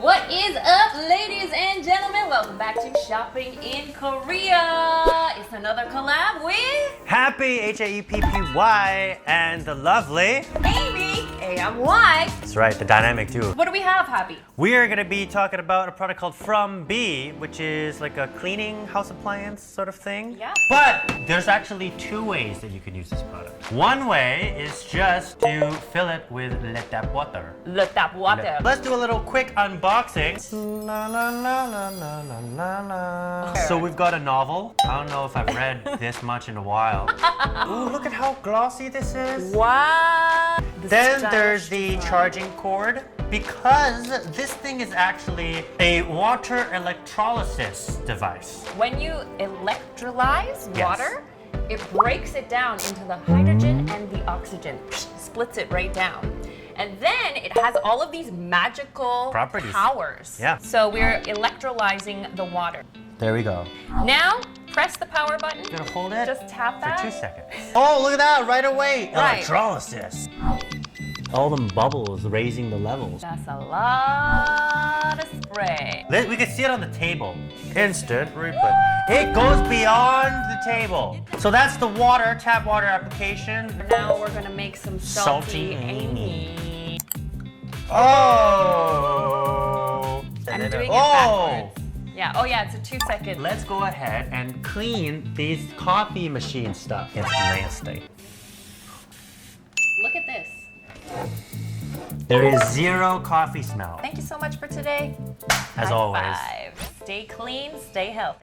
What is up, ladies and gentlemen? Welcome back to Shopping in Korea. It's another collab with Happy, Happy, and the lovely Amy, AMY. That's right, the dynamic duo. What do we have, Happy? We are going to be talking about a product called FromB, which is like a cleaning house appliance sort of thing. Yeah. But there's actually two ways that you can use this product. One way is just to fill it with le tap water. Le tap water. Let's do a little quick unboxing. La, la, la, la, la, la, la. So we've got a novel. I don't know if I've read this much in a while. Ooh, look at how glossy this is. Wow. Then there's the charging cord, because this thing is actually a water electrolysis device. When you electrolyze Yes. water, it breaks it down into the hydrogen and the oxygen, splits it right down. And then it has all of these magical Properties. powers. Yeah. So we're electrolyzing the water. There we go. Now, press the power button. Gonna hold it Just tap that. for 2 seconds. Oh, look at that, right away. Right. Electrolysis. All them bubbles raising the levels. That's a lot of spray. We can see it on the table. Instant replay. It goes beyond the table. So that's the tap water application. Now we're gonna make some salty, Salty Amy. Oh! I'm doing it Oh! backwards. Yeah, oh yeah, it's a 2 second. Let's go ahead and clean these coffee machine stuff. It's nasty. Look at this. There is zero coffee smell. Thank you so much for today. As High always. five. Stay clean, stay healthy.